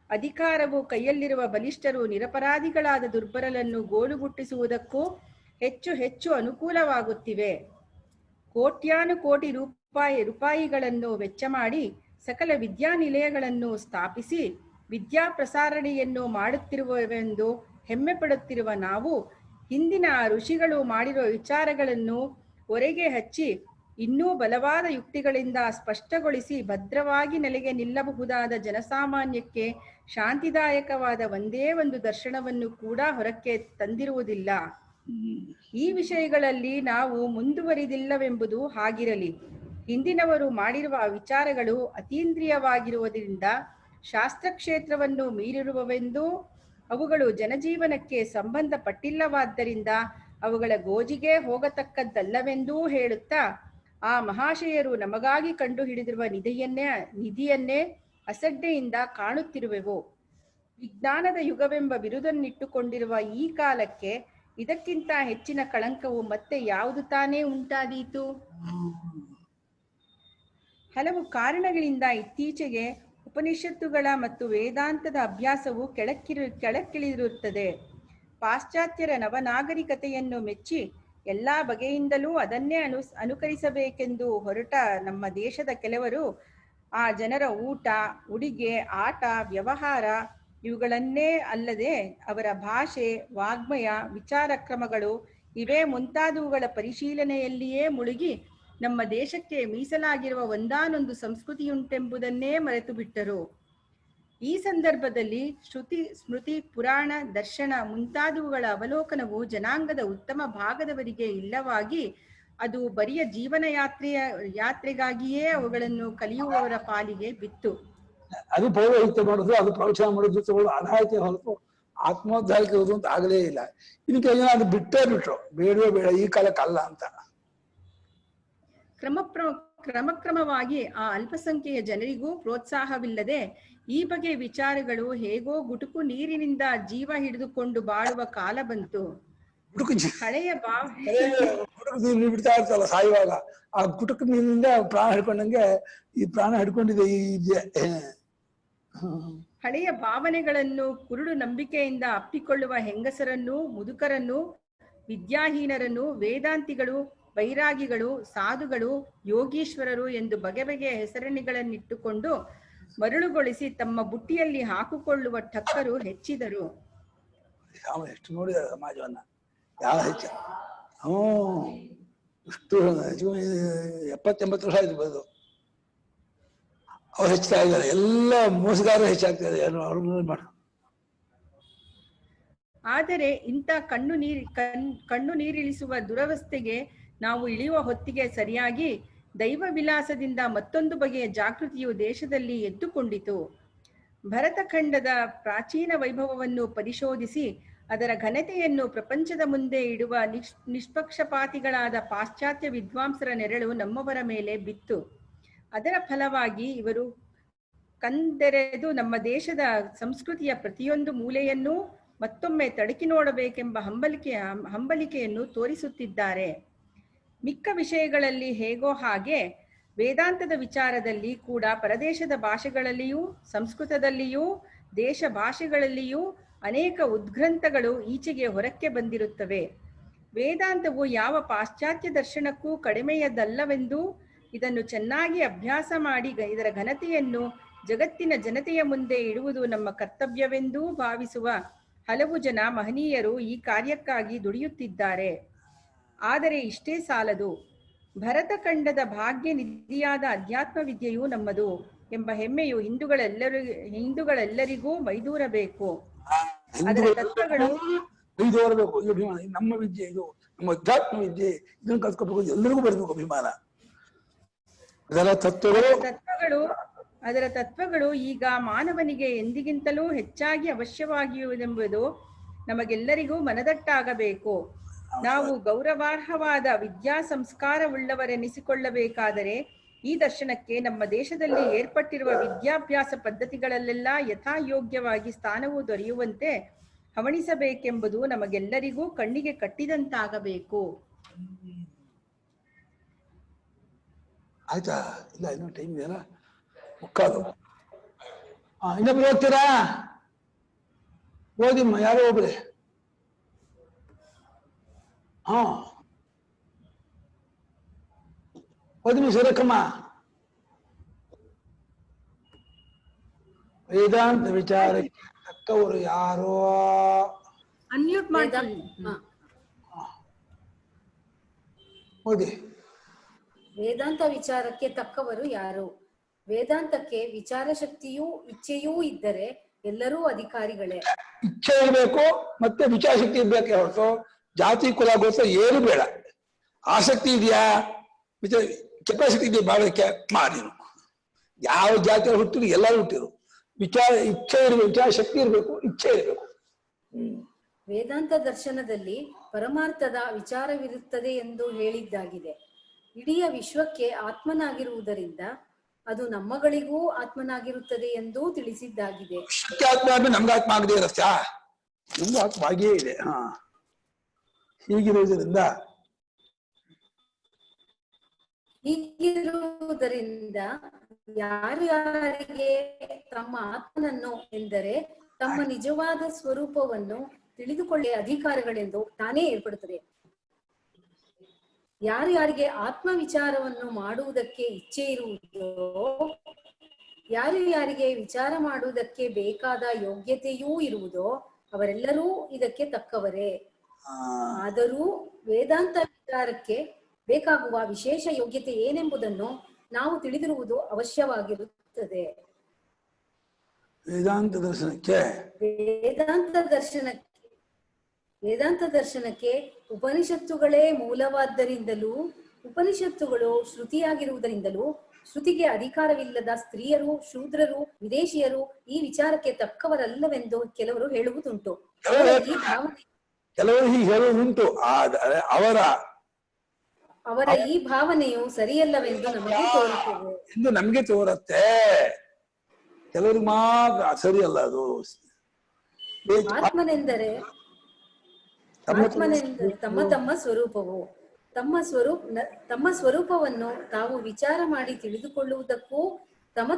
ಅಧಿಕಾರವು ಕೈಯಲ್ಲಿರುವ ಬಲಿಷ್ಠರು ನಿರಪರಾಧಿಗಳಾದ ದುರ್ಬಲರನ್ನು ಗೋಳುಗುಟ್ಟಿಸುವುದಕ್ಕೂ ಹೆಚ್ಚು ಹೆಚ್ಚು ಅನುಕೂಲವಾಗುತ್ತಿವೆ. ಕೋಟ್ಯಾನುಕೋಟಿ ರೂಪಾಯಿಗಳನ್ನು ವೆಚ್ಚ ಮಾಡಿ ಸಕಲ ವಿದ್ಯಾನಿಲಯಗಳನ್ನು ಸ್ಥಾಪಿಸಿ ವಿದ್ಯಾ ಪ್ರಸಾರಣೆಯನ್ನು ಮಾಡುತ್ತಿರುವವೆಂದು ಹೆಮ್ಮೆ ಪಡುತ್ತಿರುವ ನಾವು ಹಿಂದಿನ ಋಷಿಗಳು ಮಾಡಿರುವ ವಿಚಾರಗಳನ್ನು ಹೊರಗೆ ಹಚ್ಚಿ ಇನ್ನೂ ಬಲವಾದ ಯುಕ್ತಿಗಳಿಂದ ಸ್ಪಷ್ಟಗೊಳಿಸಿ ಭದ್ರವಾಗಿ ನೆಲೆಗೆ ನಿಲ್ಲಬಹುದಾದ ಜನಸಾಮಾನ್ಯಕ್ಕೆ ಶಾಂತಿದಾಯಕವಾದ ಒಂದೇ ಒಂದು ದರ್ಶನವನ್ನು ಕೂಡ ಹೊರಕ್ಕೆ ತಂದಿರುವುದಿಲ್ಲ. ಈ ವಿಷಯಗಳಲ್ಲಿ ನಾವು ಮುಂದುವರಿದಿಲ್ಲವೆಂಬುದು ಹಾಗಿರಲಿ. ಹಿಂದಿನವರು ಮಾಡಿರುವ ವಿಚಾರಗಳು ಅತೀಂದ್ರಿಯವಾಗಿರುವುದರಿಂದ ಶಾಸ್ತ್ರಕ್ಷೇತ್ರವನ್ನು ಮೀರಿರುವವೆಂದೂ ಅವುಗಳು ಜನಜೀವನಕ್ಕೆ ಸಂಬಂಧಪಟ್ಟಿಲ್ಲವಾದ್ದರಿಂದ ಅವುಗಳ ಗೋಜಿಗೆ ಹೋಗತಕ್ಕದ್ದಲ್ಲವೆಂದೂ ಹೇಳುತ್ತಾ ಆ ಮಹಾಶಯರು ನಮಗಾಗಿ ಕಂಡುಹಿಡಿದಿರುವ ನಿಧಿಯನ್ನೇ ಅಸಡ್ಡೆಯಿಂದ ಕಾಣುತ್ತಿರುವೆವು. ವಿಜ್ಞಾನದ ಯುಗವೆಂಬ ಬಿರುದನ್ನಿಟ್ಟುಕೊಂಡಿರುವ ಈ ಕಾಲಕ್ಕೆ ಇದಕ್ಕಿಂತ ಹೆಚ್ಚಿನ ಕಳಂಕವು ಮತ್ತೆ ಯಾವುದು ತಾನೇ ಉಂಟಾದೀತು? ಹಲವು ಕಾರಣಗಳಿಂದ ಇತ್ತೀಚೆಗೆ ಉಪನಿಷತ್ತುಗಳ ಮತ್ತು ವೇದಾಂತದ ಅಭ್ಯಾಸವು ಕೆಳಕ್ಕಿಳಿದಿರುತ್ತದೆ. ಪಾಶ್ಚಾತ್ಯರ ನವನಾಗರಿಕತೆಯನ್ನು ಮೆಚ್ಚಿ ಎಲ್ಲಾ ಬಗೆಯಿಂದಲೂ ಅದನ್ನೇ ಅನುಕರಿಸಬೇಕೆಂದು ಹೊರಟ ನಮ್ಮ ದೇಶದ ಕೆಲವರು ಆ ಜನರ ಊಟ, ಉಡಿಗೆ, ಆಟ, ವ್ಯವಹಾರ ಇವುಗಳನ್ನೇ ಅಲ್ಲದೆ ಅವರ ಭಾಷೆ, ವಾಗ್ಮಯ, ವಿಚಾರ ಕ್ರಮಗಳು ಇವೇ ಮುಂತಾದವುಗಳ ಪರಿಶೀಲನೆಯಲ್ಲಿಯೇ ಮುಳುಗಿ ನಮ್ಮ ದೇಶಕ್ಕೆ ಮೀಸಲಾಗಿರುವ ಒಂದಾನೊಂದು ಸಂಸ್ಕೃತಿಯುಂಟೆಂಬುದನ್ನೇ ಮರೆತು ಬಿಟ್ಟರು. ಈ ಸಂದರ್ಭದಲ್ಲಿ ಶ್ರುತಿ, ಸ್ಮೃತಿ, ಪುರಾಣ, ದರ್ಶನ ಮುಂತಾದವುಗಳ ಅವಲೋಕನವು ಜನಾಂಗದ ಉತ್ತಮ ಭಾಗದವರಿಗೆ ಇಲ್ಲವಾಗಿ ಅದು ಬರಿಯ ಜೀವನ ಯಾತ್ರೆಗಾಗಿಯೇ ಅವುಗಳನ್ನು ಕಲಿಯುವವರ ಪಾಲಿಗೆ ಬಿತ್ತು. ಅದು ಪೌರೋಹಿತ್ಯ ಮಾಡೋದು, ಅದು ಪ್ರವಚನ ಮಾಡೋದು ತಗೊಳ್ಳೋ ಅನಾಯತೆ ಹೊರತು ಆತ್ಮೋದ್ಧಾರಕ್ಕೆ ಇರೋದು ಅಂತ ಆಗಲೇ ಇಲ್ಲ. ಇದಕ್ಕೆ ಅದು ಬಿಟ್ಟರು, ಬೇಡವೇ ಬೇಡ ಈ ಕಾಲಕ್ಕಲ್ಲ ಅಂತ. ಕ್ರಮಕ್ರಮವಾಗಿ ಆ ಅಲ್ಪಸಂಖ್ಯೆಯ ಜನರಿಗೂ ಪ್ರೋತ್ಸಾಹವಿಲ್ಲದೆ ಈ ಬಗೆಯ ವಿಚಾರಗಳು ಹೇಗೋ ಗುಟುಕು ನೀರಿನಿಂದ ಜೀವ ಹಿಡಿದುಕೊಂಡು ಬಾಳುವ ಕಾಲ ಬಂತು. ಹಳೆಯ ನೀರು ಬಿಡ್ತಾ ಇರ್ತಲ್ಲ ಸಾಯುವಾಗ, ಆ ಗುಟುಕು ನೀರಿನಿಂದ ಪ್ರಾಣ ಹಿಡ್ಕೊಂಡಂಗೆ ಈ ಪ್ರಾಣ ಹಿಡ್ಕೊಂಡಿದೆ. ಹಳೆಯ ಭಾವನೆಗಳನ್ನು ಕುರುಡು ನಂಬಿಕೆಯಿಂದ ಅಪ್ಪಿಕೊಳ್ಳುವ ಹೆಂಗಸರನ್ನು, ಮುದುಕರನ್ನು, ವಿದ್ಯಾಹೀನರನ್ನು ವೇದಾಂತಿಗಳು, ವೈರಾಗಿಗಳು, ಸಾಧುಗಳು, ಯೋಗೀಶ್ವರರು ಎಂದು ಬಗೆ ಬಗೆಯ ಹೆಸರಣಿಗಳನ್ನಿಟ್ಟುಕೊಂಡು ಮರಳುಗೊಳಿಸಿ ತಮ್ಮ ಬುಟ್ಟಿಯಲ್ಲಿ ಹಾಕಿಕೊಳ್ಳುವ ಠಕ್ಕರು ಹೆಚ್ಚಿದರು. ಎಷ್ಟು ನೋಡಿದ ಸಮಾಜವನ್ನ, ಯಾವ ಹೆಚ್ಚ ಇಷ್ಟು 70-80 ವರ್ಷ ಆಯ್ತು ಬರೋದು. ಅವ್ರು ಹೆಚ್ಚುತ್ತಾ ಇದ್ದಾರೆ, ಎಲ್ಲ ಮೋಸಗಾರರು ಹೆಚ್ಚಾಗ್ತಾ ಇದ್ದಾರೆ. ಆದರೆ ಇಂಥ ಕಣ್ಣು ನೀರಿಳಿಸುವ ದುರವಸ್ಥೆಗೆ ನಾವು ಇಳಿಯುವ ಹೊತ್ತಿಗೆ ಸರಿಯಾಗಿ ದೈವ ವಿಲಾಸದಿಂದ ಮತ್ತೊಂದು ಬಗೆಯ ಜಾಗೃತಿಯು ದೇಶದಲ್ಲಿ ಎದ್ದುಕೊಂಡಿತು. ಭರತಖಂಡದ ಪ್ರಾಚೀನ ವೈಭವವನ್ನು ಪರಿಶೋಧಿಸಿ ಅದರ ಘನತೆಯನ್ನು ಪ್ರಪಂಚದ ಮುಂದೆ ಇಡುವ ನಿಷ್ಪಕ್ಷಪಾತಿಗಳಾದ ಪಾಶ್ಚಾತ್ಯ ವಿದ್ವಾಂಸರ ನೆರಳು ನಮ್ಮವರ ಮೇಲೆ ಬಿತ್ತು. ಅದರ ಫಲವಾಗಿ ಇವರು ಕಂದೆರೆದು ನಮ್ಮ ದೇಶದ ಸಂಸ್ಕೃತಿಯ ಪ್ರತಿಯೊಂದು ಮೂಲೆಯನ್ನೂ ಮತ್ತೊಮ್ಮೆ ತಡಕಿ ನೋಡಬೇಕೆಂಬ ಹಂಬಲಿಕೆಯನ್ನು ತೋರಿಸುತ್ತಿದ್ದಾರೆ. ಮಿಕ್ಕ ವಿಷಯಗಳಲ್ಲಿ ಹೇಗೋ ಹಾಗೆ ವೇದಾಂತದ ವಿಚಾರದಲ್ಲಿ ಕೂಡ ಪರದೇಶದ ಭಾಷೆಗಳಲ್ಲಿಯೂ ಸಂಸ್ಕೃತದಲ್ಲಿಯೂ ದೇಶ ಭಾಷೆಗಳಲ್ಲಿಯೂ ಅನೇಕ ಉದ್ಗ್ರಂಥಗಳು ಈಚೆಗೆ ಹೊರಕ್ಕೆ ಬಂದಿರುತ್ತವೆ. ವೇದಾಂತವು ಯಾವ ಪಾಶ್ಚಾತ್ಯ ದರ್ಶನಕ್ಕೂ ಕಡಿಮೆಯದಲ್ಲವೆಂದೂ ಇದನ್ನು ಚೆನ್ನಾಗಿ ಅಭ್ಯಾಸ ಮಾಡಿ ಇದರ ಘನತೆಯನ್ನು ಜಗತ್ತಿನ ಜನತೆಯ ಮುಂದೆ ಇಡುವುದು ನಮ್ಮ ಕರ್ತವ್ಯವೆಂದೂ ಭಾವಿಸುವ ಹಲವು ಜನ ಮಹನೀಯರು ಈ ಕಾರ್ಯಕ್ಕಾಗಿ ದುಡಿಯುತ್ತಿದ್ದಾರೆ. ಆದರೆ ಇಷ್ಟೇ ಸಾಲದು. ಭರತಖಂಡದ ಭಾಗ್ಯ ನಿಧಿಯಾದ ಅಧ್ಯಾತ್ಮ ವಿದ್ಯೆಯು ನಮ್ಮದು ಎಂಬ ಹೆಮ್ಮೆಯು ಹಿಂದೂಗಳೆಲ್ಲರಿಗೂ ಮೈದೂರಬೇಕು. ಅದರ ತತ್ವಗಳು ನಮ್ಮ ವಿದ್ಯೆ, ಇದು ನಮ್ಮ ಅಧ್ಯಾತ್ಮ ವಿದ್ಯೆ, ಇದನ್ನು ಕಲ್ತ್ಕೋಬೇಕು, ಎಲ್ಲರಿಗೂ ಬರಬೇಕು ಅಭಿಮಾನ. ಅದರ ತತ್ವಗಳು ಈಗ ಮಾನವನಿಗೆ ಎಂದಿಗಿಂತಲೂ ಹೆಚ್ಚಾಗಿ ಅವಶ್ಯವಾಗಿರುವುದೆಂಬುದು ನಮಗೆಲ್ಲರಿಗೂ ಮನದಟ್ಟಾಗಬೇಕು. ನಾವು ಗೌರವಾರ್ಹವಾದ ವಿದ್ಯಾ ಸಂಸ್ಕಾರವುಳ್ಳವರೆನಿಸಿಕೊಳ್ಳಬೇಕಾದರೆ ಈ ದರ್ಶನಕ್ಕೆ ನಮ್ಮ ದೇಶದಲ್ಲಿ ಏರ್ಪಟ್ಟಿರುವ ವಿದ್ಯಾಭ್ಯಾಸ ಪದ್ಧತಿಗಳಲ್ಲೆಲ್ಲ ಯಥಾಯೋಗ್ಯವಾಗಿ ಸ್ಥಾನವು ದೊರೆಯುವಂತೆ ಹವಣಿಸಬೇಕೆಂಬುದು ನಮಗೆಲ್ಲರಿಗೂ ಕಣ್ಣಿಗೆ ಕಟ್ಟಿದಂತಾಗಬೇಕು. ಆಯ್ತಾ? ಇಲ್ಲ, ಇನ್ನೂ ಟೈಮ್ ಇದೆಯಲ್ಲ, ಮುಕ್ಕಾಲು. ಇನ್ನೊಬ್ರು ಓದ್ತೀರಾ? ಓದಿಮ್ಮ ಯಾರೋ ಒಬ್ರೆ. ಹಾ ಓದಿಮ್ಮ ಸುರೇಖಮ್ಮ. ವೇದಾಂತ ವಿಚಾರಕ್ಕೆ ತಕ್ಕವರು ಯಾರೋ? ಅನ್ಮ್ಯೂಟ್ ಮಾಡ್ಕೊಳ್ಳಿ. ಓದಿ. ವೇದಾಂತ ವಿಚಾರಕ್ಕೆ ತಕ್ಕವರು ಯಾರು? ವೇದಾಂತಕ್ಕೆ ವಿಚಾರ ಶಕ್ತಿಯೂ ಇಚ್ಛೆಯೂ ಇದ್ದರೆ ಎಲ್ಲರೂ ಅಧಿಕಾರಿಗಳೇ. ಇಚ್ಛೆ ಇರಬೇಕು ಮತ್ತೆ ವಿಚಾರ ಶಕ್ತಿ ಇರ್ಬೇಕೆ ಹೊರತು ಜಾತಿ ಕುಲ ಗೋತ್ರ ಏನು ಬೇಡ. ಆಸಕ್ತಿ ಇದೆಯಾ, ವಿಚಾರ ಕೆಪಾಸಿಟಿ ಇದೆಯಾ ಮಾಡೋದಕ್ಕೆ ಮಾಡಿರು. ಯಾವ ಜಾತಿಯಲ್ಲಿ ಹುಟ್ಟಿರು ಎಲ್ಲರೂ ಹುಟ್ಟಿರು. ವಿಚಾರ ಇಚ್ಛೆ ಇರಬೇಕು, ವಿಚಾರ ಶಕ್ತಿ ಇರಬೇಕು, ಇಚ್ಛೆ ಇರಬೇಕು. ವೇದಾಂತ ದರ್ಶನದಲ್ಲಿ ಪರಮಾರ್ಥದ ವಿಚಾರವಿರುತ್ತದೆ ಎಂದು ಹೇಳಿದ್ದಾಗಿದೆ. ಇಡೀ ವಿಶ್ವಕ್ಕೆ ಆತ್ಮನಾಗಿರುವುದರಿಂದ ಅದು ನಮ್ಮಗಳಿಗೂ ಆತ್ಮನಾಗಿರುತ್ತದೆ ಎಂದು ತಿಳಿಸಿದ್ದಾಗಿದೆ. ವಿಶ್ವಕ್ಕೆ ಆತ್ಮ ಆದ್ಮೇಲೆ ನಮ್ಗೆ ಆತ್ಮ ಆಗದೆ ಇರತ್ತ? ನಮ್ಗೆ ಆತ್ಮ ಆಗಿಯೇ ಇದೆ. ಹೀಗಿರುವುದರಿಂದ ಯಾರ್ಯಾರಿಗೆ ತಮ್ಮ ಆತ್ಮನನ್ನು ಎಂದರೆ ತಮ್ಮ ನಿಜವಾದ ಸ್ವರೂಪವನ್ನು ತಿಳಿದುಕೊಳ್ಳೆ ಅಧಿಕಾರಿಗಳೆಂದು ತಾನೇ ಏರ್ಪಡುತ್ತದೆ. ಯಾರ್ಯಾರಿಗೆ ಆತ್ಮ ವಿಚಾರವನ್ನು ಮಾಡುವುದಕ್ಕೆ ಇಚ್ಛೆ ಇರುವುದೋ, ಯಾರ್ಯಾರಿಗೆ ವಿಚಾರ ಮಾಡುವುದಕ್ಕೆ ಬೇಕಾದ ಯೋಗ್ಯತೆಯೂ ಇರುವುದೋ ಅವರೆಲ್ಲರೂ ಇದಕ್ಕೆ ತಕ್ಕವರೇ. ಆದರೂ ವೇದಾಂತ ವಿಚಾರಕ್ಕೆ ಬೇಕಾಗುವ ವಿಶೇಷ ಯೋಗ್ಯತೆ ಏನೆಂಬುದನ್ನು ನಾವು ತಿಳಿದಿರುವುದು ಅವಶ್ಯವಾಗಿರುತ್ತದೆ. ವೇದಾಂತ ದರ್ಶನಕ್ಕೆ ಉಪನಿಷತ್ತುಗಳೇ ಮೂಲವಾದ್ದರಿಂದಲೂ, ಉಪನಿಷತ್ತುಗಳು ಶ್ರುತಿಯಾಗಿರುವುದರಿಂದಲೂ, ಶ್ರುತಿಗೆ ಅಧಿಕಾರವಿಲ್ಲದ ಸ್ತ್ರೀಯರು, ಶೂದ್ರರು, ವಿದೇಶಿಯರು ಈ ವಿಚಾರಕ್ಕೆ ತಕ್ಕವರಲ್ಲವೆಂದು ಕೆಲವರು ಹೇಳುವುದುಂಟು. ಕೆಲವರು ಹೀಗೆ ಹೇಳುವುದುಂಟು. ಅವರ ಈ ಭಾವನೆಯು ಸರಿಯಲ್ಲವೆಂದು ನಮಗೆ ತೋರುತ್ತದೆ ಎಂದು ನಮಗೆ ತೋರುತ್ತೆ. ಕೆಲವರಿಗೆ ಮಾತ್ರ ಸರಿಯಲ್ಲ ಅದು. ಆತ್ಮನೆಂದರೆ ತಮ್ಮ ಸ್ವರೂಪವು, ತಮ್ಮ ಸ್ವರೂಪವನ್ನು ತಾವು ವಿಚಾರ ಮಾಡಿ ತಿಳಿದುಕೊಳ್ಳುವುದಕ್ಕೂ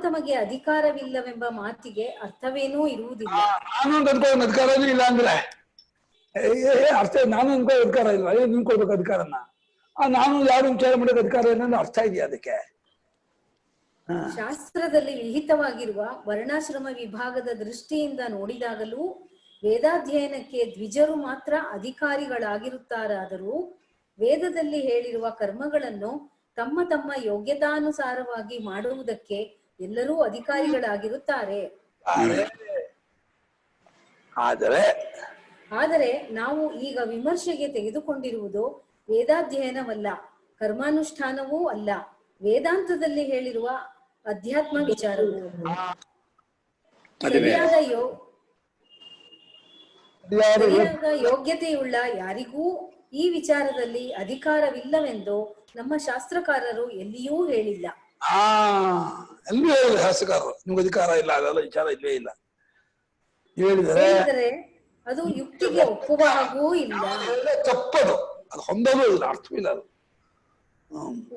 ತಮಗೆ ಅಧಿಕಾರವಿಲ್ಲವೆಂಬ ಮಾತಿಗೆ ಅರ್ಥವೇನೂ ಇರುವುದಿಲ್ಲ. ನಾನು ಅನ್ಕೊಳ್ಳೋ ಅಧಿಕಾರನೇ ಇಲ್ಲ ಅಂದ್ರೆ ಅರ್ಥ. ನಾನು ಅನ್ಕೊಳ್ಳೋ ಅಧಿಕಾರ ಇಲ್ಲ, ನಿನ್ಕೊಳ್ಬೇಕು ಅಧಿಕಾರನ. ನಾನು ಯಾರು ವಿಚಾರ ಮಾಡೋಕೆ ಅಧಿಕಾರ ಇಲ್ಲ ಅರ್ಥ ಇದೆಯಾ ಅದಕ್ಕೆ? ಶಾಸ್ತ್ರದಲ್ಲಿ ವಿಹಿತವಾಗಿರುವ ವರ್ಣಾಶ್ರಮ ವಿಭಾಗದ ದೃಷ್ಟಿಯಿಂದ ನೋಡಿದಾಗಲೂ ವೇದಾಧ್ಯಯನಕ್ಕೆ ದ್ವಿಜರು ಮಾತ್ರ ಅಧಿಕಾರಿಗಳಾಗಿರುತ್ತಾರಾದರೂ ವೇದದಲ್ಲಿ ಹೇಳಿರುವ ಕರ್ಮಗಳನ್ನು ತಮ್ಮ ಯೋಗ್ಯತಾನುಸಾರವಾಗಿ ಮಾಡುವುದಕ್ಕೆ ಎಲ್ಲರೂ ಅಧಿಕಾರಿಗಳಾಗಿರುತ್ತಾರೆ. ಆದರೆ ನಾವು ಈಗ ವಿಮರ್ಶೆಗೆ ತೆಗೆದುಕೊಂಡಿರುವುದು ವೇದಾಧ್ಯಯನವಲ್ಲ, ಕರ್ಮಾನುಷ್ಠಾನವೂ ಅಲ್ಲ, ವೇದಾಂತದಲ್ಲಿ ಹೇಳಿರುವ ಅಧ್ಯಾತ್ಮ ವಿಚಾರವು. ಸರಿಯಾದ ಯೋಗ್ಯತೆಯುಳ್ಳ ಯಾರಿಗೂ ಈ ವಿಚಾರದಲ್ಲಿ ಅಧಿಕಾರವಿಲ್ಲವೆಂದು ನಮ್ಮ ಶಾಸ್ತ್ರಕಾರರು ಎಲ್ಲಿಯೂ ಹೇಳಿಲ್ಲ. ಎಲ್ಲಿ ಹೇಳಿಲ್ಲ ಶಾಸ್ತ್ರಕಾರರು ನಿಮ್ಗೆ ಅಧಿಕಾರ ಇಲ್ಲ, ಅದೆಲ್ಲ ವಿಚಾರ ಇಲ್ಲೇ ಇಲ್ಲ ಹೇಳಿದರೆ ಅದು ಯುಕ್ತಿಗೆ ಒಪ್ಪುವ ಹಾಗೂ ಇಲ್ಲ, ತಪ್ಪದು, ಅದು ಹೊಂದಲೂ ಇಲ್ಲ, ಅರ್ಥವಿಲ್ಲ ಅದು.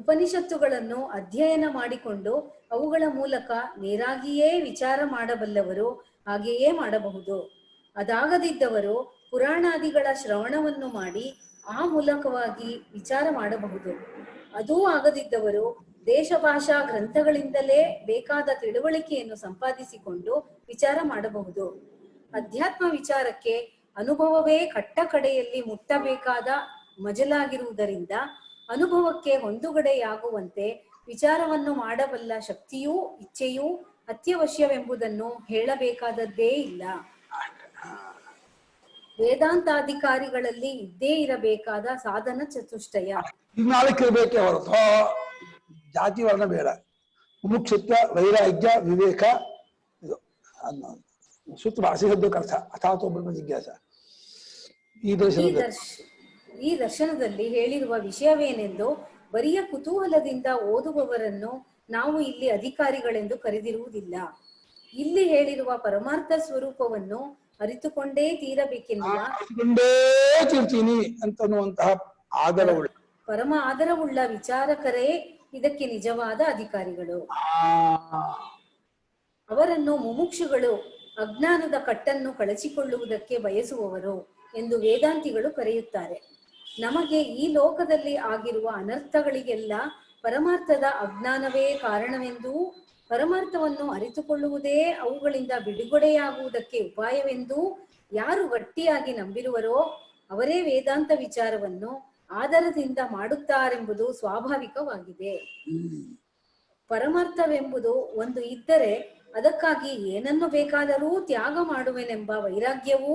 ಉಪನಿಷತ್ತುಗಳನ್ನು ಅಧ್ಯಯನ ಮಾಡಿಕೊಂಡು ಅವುಗಳ ಮೂಲಕ ನೇರಾಗಿಯೇ ವಿಚಾರ ಮಾಡಬಲ್ಲವರು ಹಾಗೆಯೇ ಮಾಡಬಹುದು. ಅದಾಗದಿದ್ದವರು ಪುರಾಣಾದಿಗಳ ಶ್ರವಣವನ್ನು ಮಾಡಿ ಆ ಮೂಲಕವಾಗಿ ವಿಚಾರ ಮಾಡಬಹುದು. ಅದೂ ಆಗದಿದ್ದವರು ದೇಶ ಭಾಷಾ ಗ್ರಂಥಗಳಿಂದಲೇ ಬೇಕಾದ ತಿಳುವಳಿಕೆಯನ್ನು ಸಂಪಾದಿಸಿಕೊಂಡು ವಿಚಾರ ಮಾಡಬಹುದು. ಅಧ್ಯಾತ್ಮ ವಿಚಾರಕ್ಕೆ ಅನುಭವವೇ ಕಟ್ಟ ಕಡೆಯಲ್ಲಿ ಮುಟ್ಟಬೇಕಾದ ಮಜಲಾಗಿರುವುದರಿಂದ ಅನುಭವಕ್ಕೆ ಹೊಂದುಗಡೆಯಾಗುವಂತೆ ವಿಚಾರವನ್ನು ಮಾಡಬಲ್ಲ ಶಕ್ತಿಯೂ ಇಚ್ಛೆಯೂ ಅತ್ಯವಶ್ಯವೆಂಬುದನ್ನು ಹೇಳಬೇಕಾದದ್ದೇ ಇಲ್ಲ. ವೇದಾಂತಾಧಿಕಾರಿಗಳಲ್ಲಿ ಇದ್ದೇ ಇರಬೇಕಾದ ಸಾಧನ ಚತುಷ್ಟಯ ನಾಲ್ಕಿರ್ಬೇಕೆ ಹೊರತು ಜಾತಿ ವರ್ಣ ಬೇಡ. ಮುಮುಕ್ಷುತ್ವ, ವೈರಾಗ್ಯ, ವಿವೇಕ, ಇದು ಸೂತ್ರ ಭಾಷೆಗೆ ಅರ್ಥ ಅಥಾತೋ ಬ್ರಹ್ಮ ಜಿಜ್ಞಾಸ. ಈ ದರ್ಶನದಲ್ಲಿ ಹೇಳಿರುವ ವಿಷಯವೇನೆಂದು ಬರಿಯ ಕುತೂಹಲದಿಂದ ಓದುವವರನ್ನು ನಾವು ಇಲ್ಲಿ ಅಧಿಕಾರಿಗಳೆಂದು ಕರೆದಿರುವುದಿಲ್ಲ. ಇಲ್ಲಿ ಹೇಳಿರುವ ಪರಮಾರ್ಥ ಸ್ವರೂಪವನ್ನು ಅರಿತುಕೊಂಡೇ ತೀರಬೇಕೆನ್ನುವ ತೀರ್ತೀನಿ ಅಂತನ್ನುವಂತಹ ಆದರವುಳ್ಳ ಪರಮ ಆದರವುಳ್ಳ ವಿಚಾರಕರೇ ಇದಕ್ಕೆ ನಿಜವಾದ ಅಧಿಕಾರಿಗಳು. ಅವರನ್ನು ಮುಮುಕ್ಷುಗಳು, ಅಜ್ಞಾನದ ಕಟ್ಟನ್ನು ಕಳಚಿಕೊಳ್ಳುವುದಕ್ಕೆ ಬಯಸುವವರು ಎಂದು ವೇದಾಂತಿಗಳು ಕರೆಯುತ್ತಾರೆ. ನಮಗೆ ಈ ಲೋಕದಲ್ಲಿ ಆಗಿರುವ ಅನರ್ಥಗಳಿಗೆಲ್ಲ ಪರಮಾರ್ಥದ ಅಜ್ಞಾನವೇ ಕಾರಣವೆಂದೂ, ಪರಮಾರ್ಥವನ್ನು ಅರಿತುಕೊಳ್ಳುವುದೇ ಅವುಗಳಿಂದ ಬಿಡುಗಡೆಯಾಗುವುದಕ್ಕೆ ಉಪಾಯವೆಂದೂ ಯಾರು ಗಟ್ಟಿಯಾಗಿ ನಂಬಿರುವರೋ ಅವರೇ ವೇದಾಂತ ವಿಚಾರವನ್ನು ಆದರದಿಂದ ಮಾಡುತ್ತಾರೆಂಬುದು ಸ್ವಾಭಾವಿಕವಾಗಿದೆ. ಪರಮಾರ್ಥವೆಂಬುದು ಒಂದು ಇದ್ದರೆ ಅದಕ್ಕಾಗಿ ಏನನ್ನು ಬೇಕಾದರೂ ತ್ಯಾಗ ಮಾಡುವೆನೆಂಬ ವೈರಾಗ್ಯವೂ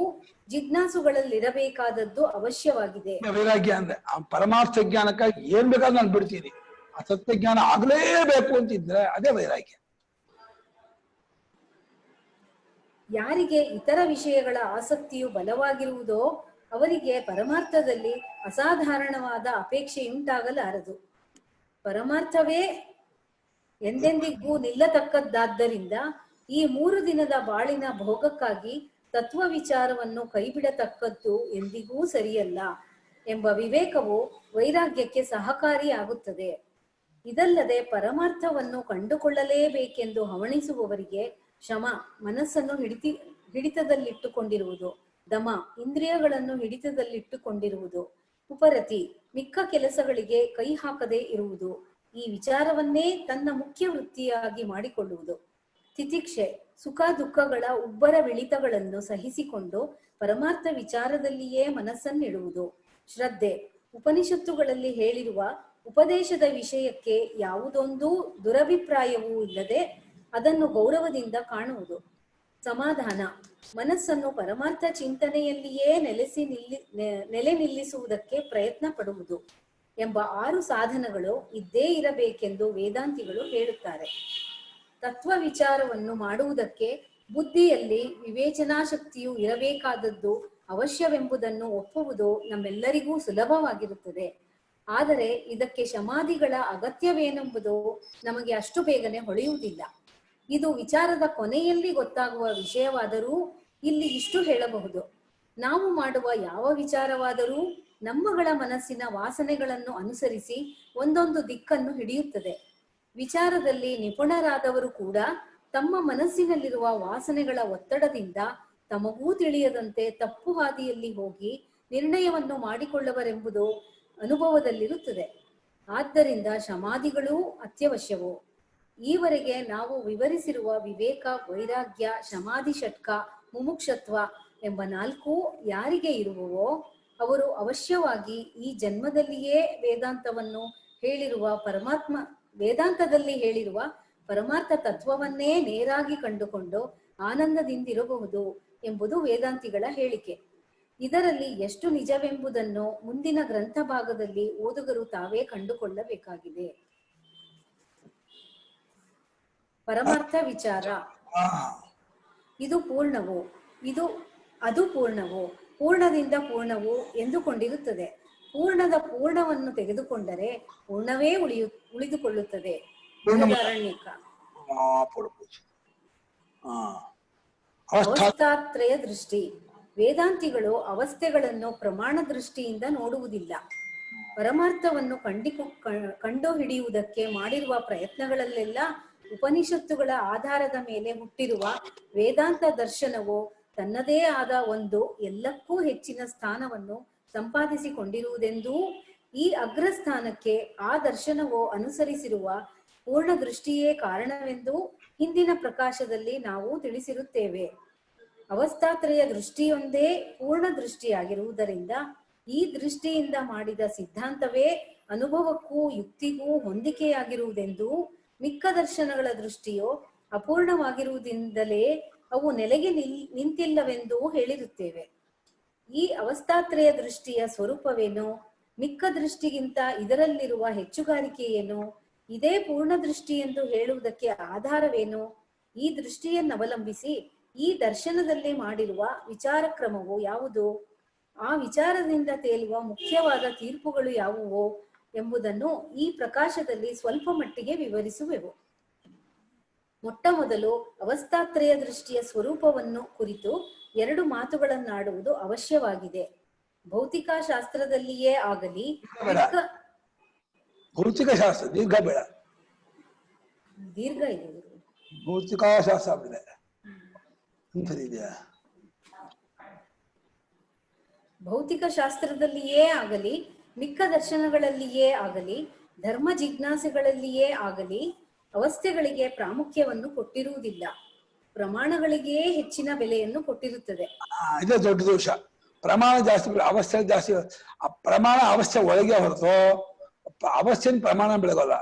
ಜಿಜ್ಞಾಸುಗಳಲ್ಲಿರಬೇಕಾದದ್ದು ಅವಶ್ಯವಾಗಿದೆ. ವೈರಾಗ್ಯ ಅಂದ್ರೆ ಆ ಪರಮಾರ್ಥ ಜ್ಞಾನಕ್ಕಾಗಿ ಏನ್ ಬೇಕಾದ್ರೂ ನಾನು ಬಿಡ್ತೀನಿ, ಆ ಸತ್ಯ ಜ್ಞಾನ ಆಗ್ಲೇಬೇಕು ಅಂತಿದ್ರೆ ಅದೇ ವೈರಾಗ್ಯ. ಯಾರಿಗೆ ಇತರ ವಿಷಯಗಳ ಆಸಕ್ತಿಯು ಬಲವಾಗಿರುವುದೋ ಅವರಿಗೆ ಪರಮಾರ್ಥದಲ್ಲಿ ಅಸಾಧಾರಣವಾದ ಅಪೇಕ್ಷೆಯುಂಟಾಗಲಾರದು. ಪರಮಾರ್ಥವೇ ಎಂದೆಂದಿಗೂ ನಿಲ್ಲತಕ್ಕದ್ದಾದ್ದರಿಂದ ಈ 3 ದಿನದ ಬಾಳಿನ ಭೋಗಕ್ಕಾಗಿ ತತ್ವ ವಿಚಾರವನ್ನು ಕೈಬಿಡತಕ್ಕದ್ದು ಎಂದಿಗೂ ಸರಿಯಲ್ಲ ಎಂಬ ವಿವೇಕವು ವೈರಾಗ್ಯಕ್ಕೆ ಸಹಕಾರಿಯಾಗುತ್ತದೆ. ಇದಲ್ಲದೆ ಪರಮಾರ್ಥವನ್ನು ಕಂಡುಕೊಳ್ಳಲೇಬೇಕೆಂದು ಹವಣಿಸುವವರಿಗೆ ಶಮ ಮನಸ್ಸನ್ನು ಹಿಡಿತದಲ್ಲಿಟ್ಟುಕೊಂಡಿರುವುದು, ದಮ ಇಂದ್ರಿಯಗಳನ್ನು ಹಿಡಿತದಲ್ಲಿಟ್ಟುಕೊಂಡಿರುವುದು, ಉಪರತಿ ಮಿಕ್ಕ ಕೆಲಸಗಳಿಗೆ ಕೈ ಹಾಕದೇ ಇರುವುದು, ಈ ವಿಚಾರವನ್ನೇ ತನ್ನ ಮುಖ್ಯ ವೃತ್ತಿಯಾಗಿ ಮಾಡಿಕೊಳ್ಳುವುದು, ತಿತಿಕ್ಷೆ ಸುಖ ದುಃಖಗಳ ಉಬ್ಬರ ವಿಳಿತಗಳನ್ನು ಸಹಿಸಿಕೊಂಡು ಪರಮಾರ್ಥ ವಿಚಾರದಲ್ಲಿಯೇ ಮನಸ್ಸನ್ನಿಡುವುದು, ಶ್ರದ್ಧೆ ಉಪನಿಷತ್ತುಗಳಲ್ಲಿ ಹೇಳಿರುವ ಉಪದೇಶದ ವಿಷಯಕ್ಕೆ ಯಾವುದೊಂದು ದುರಭಿಪ್ರಾಯವೂ ಇಲ್ಲದೆ ಅದನ್ನು ಗೌರವದಿಂದ ಕಾಣುವುದು, ಸಮಾಧಾನ ಮನಸ್ಸನ್ನು ಪರಮಾರ್ಥ ಚಿಂತನೆಯಲ್ಲಿಯೇ ನೆಲೆ ನಿಲ್ಲಿಸುವುದಕ್ಕೆ ಪ್ರಯತ್ನ ಪಡುವುದು ಎಂಬ 6 ಸಾಧನಗಳು ಇದ್ದೇ ಇರಬೇಕೆಂದು ವೇದಾಂತಿಗಳು ಹೇಳುತ್ತಾರೆ. ತತ್ವ ವಿಚಾರವನ್ನು ಮಾಡುವುದಕ್ಕೆ ಬುದ್ಧಿಯಲ್ಲಿ ವಿವೇಚನಾಶಕ್ತಿಯು ಇರಬೇಕಾದದ್ದು ಅವಶ್ಯವೆಂಬುದನ್ನು ಒಪ್ಪುವುದು ನಮ್ಮೆಲ್ಲರಿಗೂ ಸುಲಭವಾಗಿರುತ್ತದೆ. ಆದರೆ ಇದಕ್ಕೆ ಸಮಾಧಿಗಳ ಅಗತ್ಯವೇನೆಂಬುದು ನಮಗೆ ಅಷ್ಟು ಬೇಗನೆ ಹೊಳೆಯುವುದಿಲ್ಲ. ಇದು ವಿಚಾರದ ಕೊನೆಯಲ್ಲಿ ಗೊತ್ತಾಗುವ ವಿಷಯವಾದರೂ ಇಲ್ಲಿ ಇಷ್ಟು ಹೇಳಬಹುದು. ನಾವು ಮಾಡುವ ಯಾವ ವಿಚಾರವಾದರೂ ನಮ್ಮಗಳ ಮನಸ್ಸಿನ ವಾಸನೆಗಳನ್ನು ಅನುಸರಿಸಿ ಒಂದೊಂದು ದಿಕ್ಕನ್ನು ಹಿಡಿಯುತ್ತದೆ. ವಿಚಾರದಲ್ಲಿ ನಿಪುಣರಾದವರು ಕೂಡ ತಮ್ಮ ಮನಸ್ಸಿನಲ್ಲಿರುವ ವಾಸನೆಗಳ ಒತ್ತಡದಿಂದ ತಮಗೂ ತಿಳಿಯದಂತೆ ತಪ್ಪು ಹಾದಿಯಲ್ಲಿ ಹೋಗಿ ನಿರ್ಣಯವನ್ನು ಮಾಡಿಕೊಳ್ಳುವರೆಂಬುದು ಅನುಭವದಲ್ಲಿರುತ್ತದೆ. ಆದ್ದರಿಂದ ಸಮಾಧಿಗಳೂ ಅತ್ಯವಶ್ಯವು. ಈವರೆಗೆ ನಾವು ವಿವರಿಸಿರುವ ವಿವೇಕ, ವೈರಾಗ್ಯ, ಸಮಾಧಿ ಷಟ್ಕ, ಮುಮುಕ್ಷತ್ವ ಎಂಬ 4 ಯಾರಿಗೆ ಇರುವವೋ ಅವರು ಅವಶ್ಯವಾಗಿ ಈ ಜನ್ಮದಲ್ಲಿಯೇ ವೇದಾಂತದಲ್ಲಿ ಹೇಳಿರುವ ಪರಮಾರ್ಥ ತತ್ವವನ್ನೇ ನೇರಾಗಿ ಕಂಡುಕೊಂಡು ಆನಂದದಿಂದಿರಬಹುದು ಎಂಬುದು ವೇದಾಂತಿಗಳ ಹೇಳಿಕೆ. ಇದರಲ್ಲಿ ಎಷ್ಟು ನಿಜವೆಂಬುದನ್ನು ಮುಂದಿನ ಗ್ರಂಥ ಭಾಗದಲ್ಲಿ ಓದುಗರು ತಾವೇ ಕಂಡುಕೊಳ್ಳಬೇಕಾಗಿದೆ. ಪರಮಾರ್ಥ ವಿಚಾರ ಇದು ಪೂರ್ಣವು, ಅದು ಪೂರ್ಣವು, ಪೂರ್ಣದಿಂದ ಪೂರ್ಣವು ಎಂದುಕೊಂಡಿರುತ್ತದೆ. ಪೂರ್ಣದ ಪೂರ್ಣವನ್ನು ತೆಗೆದುಕೊಂಡರೆ ಪೂರ್ಣವೇ ಉಳಿದುಕೊಳ್ಳುತ್ತದೆ. ಬೃಹದಾರಣ್ಯಕ. ಅವಸ್ಥಾತ್ರಯ ದೃಷ್ಟಿ. ವೇದಾಂತಿಗಳು ಅವಸ್ಥೆಗಳನ್ನು ಪ್ರಮಾಣ ದೃಷ್ಟಿಯಿಂದ ನೋಡುವುದಿಲ್ಲ. ಪರಮಾರ್ಥವನ್ನು ಕಂಡು ಹಿಡಿಯುವುದಕ್ಕೆ ಮಾಡಿರುವ ಪ್ರಯತ್ನಗಳಲ್ಲೆಲ್ಲ ಉಪನಿಷತ್ತುಗಳ ಆಧಾರದ ಮೇಲೆ ಹುಟ್ಟಿರುವ ವೇದಾಂತ ದರ್ಶನವು ತನ್ನದೇ ಆದ ಒಂದು ಎಲ್ಲಕ್ಕೂ ಹೆಚ್ಚಿನ ಸ್ಥಾನವನ್ನು ಸಂಪಾದಿಸಿಕೊಂಡಿರುವುದೆಂದೂ ಈ ಅಗ್ರಸ್ಥಾನಕ್ಕೆ ಆ ದರ್ಶನವು ಅನುಸರಿಸಿರುವ ಪೂರ್ಣ ದೃಷ್ಟಿಯೇ ಕಾರಣವೆಂದು ಹಿಂದಿನ ಪ್ರಕಾಶದಲ್ಲಿ ನಾವು ತಿಳಿಸಿರುತ್ತೇವೆ. ಅವಸ್ಥಾತ್ರಯ ದೃಷ್ಟಿಯೊಂದೇ ಪೂರ್ಣ ದೃಷ್ಟಿಯಾಗಿರುವುದರಿಂದ ಈ ದೃಷ್ಟಿಯಿಂದ ಮಾಡಿದ ಸಿದ್ಧಾಂತವೇ ಅನುಭವಕ್ಕೂ ಯುಕ್ತಿಗೂ ಹೊಂದಿಕೆಯಾಗಿರುವುದೆಂದೂ, ಮಿಕ್ಕ ದರ್ಶನಗಳ ದೃಷ್ಟಿಯೋ ಅಪೂರ್ಣವಾಗಿರುವುದರಿಂದಲೇ ಅವು ನೆಲೆಗೆ ನಿಂತಿಲ್ಲವೆಂದೂ ಹೇಳಿರುತ್ತೇವೆ. ಈ ಅವಸ್ಥಾತ್ರಯ ದೃಷ್ಟಿಯ ಸ್ವರೂಪವೇನು? ಮಿಕ್ಕ ದೃಷ್ಟಿಗಿಂತ ಇದರಲ್ಲಿರುವ ಹೆಚ್ಚುಗಾರಿಕೆಯೇನು? ಇದೇ ಪೂರ್ಣ ದೃಷ್ಟಿ ಎಂದು ಹೇಳುವುದಕ್ಕೆ ಆಧಾರವೇನು? ಈ ದೃಷ್ಟಿಯನ್ನವಲಂಬಿಸಿ ಈ ದರ್ಶನದಲ್ಲಿ ಮಾಡಿರುವ ವಿಚಾರ ಕ್ರಮವು ಯಾವುದು? ಆ ವಿಚಾರದಿಂದ ತೇಲುವ ಮುಖ್ಯವಾದ ತೀರ್ಪುಗಳು ಯಾವುವು ಎಂಬುದನ್ನು ಈ ಪ್ರಕಾಶದಲ್ಲಿ ಸ್ವಲ್ಪ ಮಟ್ಟಿಗೆ ವಿವರಿಸುವೆವು. ಮೊಟ್ಟ ಮೊದಲು ಅವಸ್ಥಾತ್ರಯ ದೃಷ್ಟಿಯ ಸ್ವರೂಪವನ್ನು ಕುರಿತು 2 ಮಾತುಗಳನ್ನಾಡುವುದು ಅವಶ್ಯವಾಗಿದೆ. ಭೌತಿಕ ಶಾಸ್ತ್ರದಲ್ಲಿಯೇ ಆಗಲಿ, ಭೌತಿಕ ಶಾಸ್ತ್ರ ದೀರ್ಘ ಇದೆ. ಭೌತಿಕಾಶಾಸ್ತ್ರ ಆಗ್ಬಿಟ್ಟಿದೆ ಅಂಥದ್ದಿದೆಯಾ? ಭೌತಿಕ ಶಾಸ್ತ್ರದಲ್ಲಿಯೇ ಆಗಲಿ, ಮಿಕ್ಕ ದರ್ಶನಗಳಲ್ಲಿಯೇ ಆಗಲಿ, ಧರ್ಮ ಜಿಜ್ಞಾಸೆಗಳಲ್ಲಿಯೇ ಆಗಲಿ ಅವಸ್ಥೆಗಳಿಗೆ ಪ್ರಾಮುಖ್ಯವನ್ನು ಕೊಟ್ಟಿರುವುದಿಲ್ಲ. ಪ್ರಮಾಣಗಳಿಗೇ ಹೆಚ್ಚಿನ ಬೆಲೆಯನ್ನು ಕೊಟ್ಟಿರುತ್ತದೆ. ಇದೇ ದೊಡ್ಡ ದೋಷ. ಪ್ರಮಾಣ ಜಾಸ್ತಿ, ಅವಸ್ಥೆ ಜಾಸ್ತಿ. ಆ ಪ್ರಮಾಣ ಅವಸ್ಥೆ ಒಳಗೆ ಹೊರತು ಅವಸ್ಥೆನ ಪ್ರಮಾಣ ಬೆಳಗೋಲ್ಲ.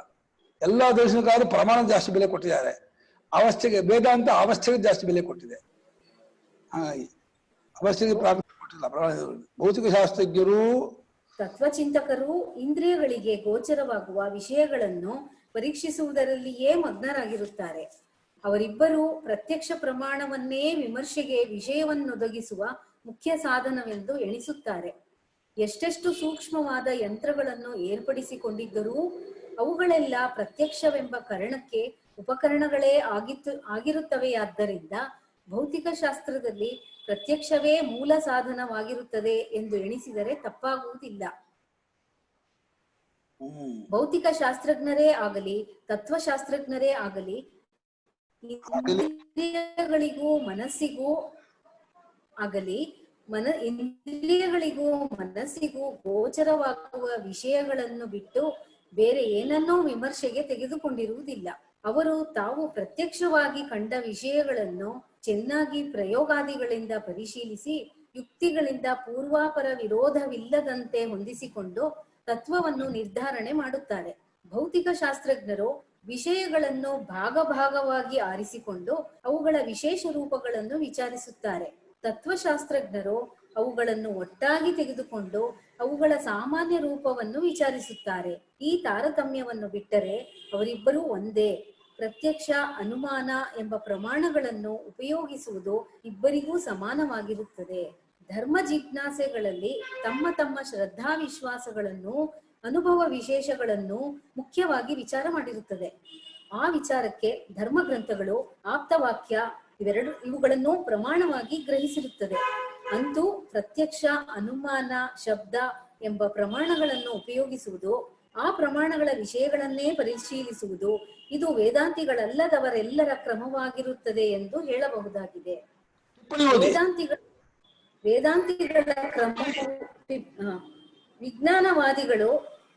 ಎಲ್ಲಾ ದರ್ಶನಕಾರರು ಪ್ರಮಾಣ ಜಾಸ್ತಿ ಬೆಲೆ ಕೊಟ್ಟಿದ್ದಾರೆ, ಅವಸ್ಥೆಗೆ ವೇದಾಂತ ಅವಸ್ಥೆಗೆ ಜಾಸ್ತಿ ಬೆಲೆ ಕೊಟ್ಟಿದೆ. ಹಾಗಾಗಿ ಅವಸ್ಥೆಗೆ ಪ್ರಾಮುಖ್ಯ ಕೊಟ್ಟಿಲ್ಲ. ಭೌತಿಕ ಶಾಸ್ತ್ರಜ್ಞರು, ತತ್ವಚಿಂತಕರು ಇಂದ್ರಿಯಗಳಿಗೆ ಗೋಚರವಾಗುವ ವಿಷಯಗಳನ್ನು ಪರೀಕ್ಷಿಸುವುದರಲ್ಲಿಯೇ ಮಗ್ನರಾಗಿರುತ್ತಾರೆ. ಅವರಿಬ್ಬರು ಪ್ರತ್ಯಕ್ಷ ಪ್ರಮಾಣವನ್ನೇ ವಿಮರ್ಶೆಗೆ ವಿಷಯವನ್ನೊದಗಿಸುವ ಮುಖ್ಯ ಸಾಧನವೆಂದು ಎಣಿಸುತ್ತಾರೆ. ಎಷ್ಟೆಷ್ಟು ಸೂಕ್ಷ್ಮವಾದ ಯಂತ್ರಗಳನ್ನು ಏರ್ಪಡಿಸಿಕೊಂಡಿದ್ದರೂ ಅವುಗಳೆಲ್ಲ ಪ್ರತ್ಯಕ್ಷವೆಂಬ ಕಾರಣಕ್ಕೆ ಉಪಕರಣಗಳೇ ಆಗಿರುತ್ತವೆಯಾದ್ದರಿಂದ ಭೌತಿಕ ಶಾಸ್ತ್ರದಲ್ಲಿ ಪ್ರತ್ಯಕ್ಷವೇ ಮೂಲ ಸಾಧನವಾಗಿರುತ್ತದೆ ಎಂದು ಎಣಿಸಿದರೆ ತಪ್ಪಾಗುವುದಿಲ್ಲ. ಭೌತಿಕ ಶಾಸ್ತ್ರಜ್ಞರೇ ಆಗಲಿ, ತತ್ವಶಾಸ್ತ್ರಜ್ಞರೇ ಆಗಲಿ, ಇಂದ್ರಿಯಗಳಿಗೂ ಮನಸ್ಸಿಗೂ ಗೋಚರವಾಗುವ ವಿಷಯಗಳನ್ನು ಬಿಟ್ಟು ಬೇರೆ ಏನನ್ನೂ ವಿಮರ್ಶೆಗೆ ತೆಗೆದುಕೊಂಡಿರುವುದಿಲ್ಲ. ಅವರು ತಾವು ಪ್ರತ್ಯಕ್ಷವಾಗಿ ಕಂಡ ವಿಷಯಗಳನ್ನು ಚೆನ್ನಾಗಿ ಪ್ರಯೋಗಾದಿಗಳಿಂದ ಪರಿಶೀಲಿಸಿ ಯುಕ್ತಿಗಳಿಂದ ಪೂರ್ವಾಪರ ವಿರೋಧವಿಲ್ಲದಂತೆ ಹೊಂದಿಸಿಕೊಂಡು ತತ್ವವನ್ನು ನಿರ್ಧಾರಣೆ ಮಾಡುತ್ತಾರೆ. ಭೌತಿಕ ಶಾಸ್ತ್ರಜ್ಞರು ವಿಷಯಗಳನ್ನು ಭಾಗವಾಗಿ ಆರಿಸಿಕೊಂಡು ಅವುಗಳ ವಿಶೇಷ ರೂಪಗಳನ್ನು ವಿಚಾರಿಸುತ್ತಾರೆ. ತತ್ವಶಾಸ್ತ್ರಜ್ಞರು ಅವುಗಳನ್ನು ಒಟ್ಟಾಗಿ ತೆಗೆದುಕೊಂಡು ಅವುಗಳ ಸಾಮಾನ್ಯ ರೂಪವನ್ನು ವಿಚಾರಿಸುತ್ತಾರೆ. ಈ ತಾರತಮ್ಯವನ್ನು ಬಿಟ್ಟರೆ ಅವರಿಬ್ಬರೂ ಒಂದೇ. ಪ್ರತ್ಯಕ್ಷ, ಅನುಮಾನ ಎಂಬ ಪ್ರಮಾಣಗಳನ್ನು ಉಪಯೋಗಿಸುವುದು ಇಬ್ಬರಿಗೂ ಸಮಾನವಾಗಿರುತ್ತದೆ. ಧರ್ಮ ಜಿಜ್ಞಾಸೆಗಳಲ್ಲಿ ತಮ್ಮ ತಮ್ಮ ಶ್ರದ್ಧಾ ವಿಶ್ವಾಸಗಳನ್ನು, ಅನುಭವ ವಿಶೇಷಗಳನ್ನು ಮುಖ್ಯವಾಗಿ ವಿಚಾರ ಮಾಡಿರುತ್ತದೆ. ಆ ವಿಚಾರಕ್ಕೆ ಧರ್ಮ ಗ್ರಂಥಗಳು, ಆಪ್ತವಾಕ್ಯ ಇವುಗಳನ್ನು ಪ್ರಮಾಣವಾಗಿ ಗ್ರಹಿಸಿರುತ್ತದೆ. ಅಂತೂ ಪ್ರತ್ಯಕ್ಷ, ಅನುಮಾನ, ಶಬ್ದ ಎಂಬ ಪ್ರಮಾಣಗಳನ್ನು ಉಪಯೋಗಿಸುವುದು, ಆ ಪ್ರಮಾಣಗಳ ವಿಷಯಗಳನ್ನೇ ಪರಿಶೀಲಿಸುವುದು ಇದು ವೇದಾಂತಿಗಳಲ್ಲದವರೆಲ್ಲರ ಕ್ರಮವಾಗಿರುತ್ತದೆ ಎಂದು ಹೇಳಬಹುದಾಗಿದೆ. ವೇದಾಂತಿಗಳ ಕ್ರಮವು ವಿಜ್ಞಾನವಾದಿಗಳು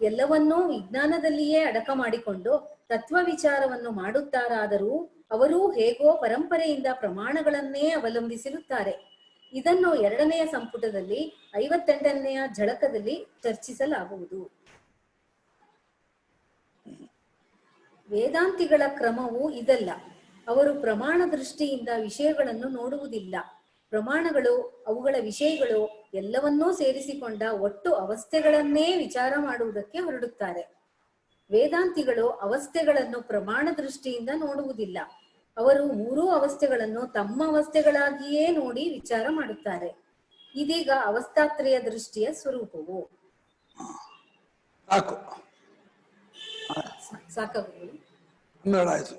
ಎಲ್ಲವನ್ನೂ ವಿಜ್ಞಾನದಲ್ಲಿಯೇ ಅಡಕ ಮಾಡಿಕೊಂಡು ತತ್ವ ವಿಚಾರವನ್ನು ಮಾಡುತ್ತಾರಾದರೂ ಅವರೂ ಹೇಗೋ ಪರಂಪರೆಯಿಂದ ಪ್ರಮಾಣಗಳನ್ನೇ ಅವಲಂಬಿಸಿರುತ್ತಾರೆ. ಇದನ್ನು 2ನೆಯ ಸಂಪುಟದಲ್ಲಿ 58ನೆಯ ಝಳಕದಲ್ಲಿ ಚರ್ಚಿಸಲಾಗುವುದು. ವೇದಾಂತಿಗಳ ಕ್ರಮವು ಇದಲ್ಲ. ಅವರು ಪ್ರಮಾಣ ದೃಷ್ಟಿಯಿಂದ ವಿಷಯಗಳನ್ನು ನೋಡುವುದಿಲ್ಲ. ಪ್ರಮಾಣಗಳು, ಅವುಗಳ ವಿಷಯಗಳು ಎಲ್ಲವನ್ನೂ ಸೇರಿಸಿಕೊಂಡ ಒಟ್ಟು ಅವಸ್ಥೆಗಳನ್ನೇ ವಿಚಾರ ಮಾಡುವುದಕ್ಕೆ ಹೊರಡುತ್ತಾರೆ. ವೇದಾಂತಿಗಳು ಅವಸ್ಥೆಗಳನ್ನು ಪ್ರಮಾಣ ದೃಷ್ಟಿಯಿಂದ ನೋಡುವುದಿಲ್ಲ. ಅವರು 3 ಅವಸ್ಥೆಗಳನ್ನು ತಮ್ಮ ಅವಸ್ಥೆಗಳಾಗಿಯೇ ನೋಡಿ ವಿಚಾರ ಮಾಡುತ್ತಾರೆ. ಇದೀಗ ಅವಸ್ಥಾತ್ರಯ ದೃಷ್ಟಿಯ ಸ್ವರೂಪವು. ಸಾಕಾಗುವುದು. 26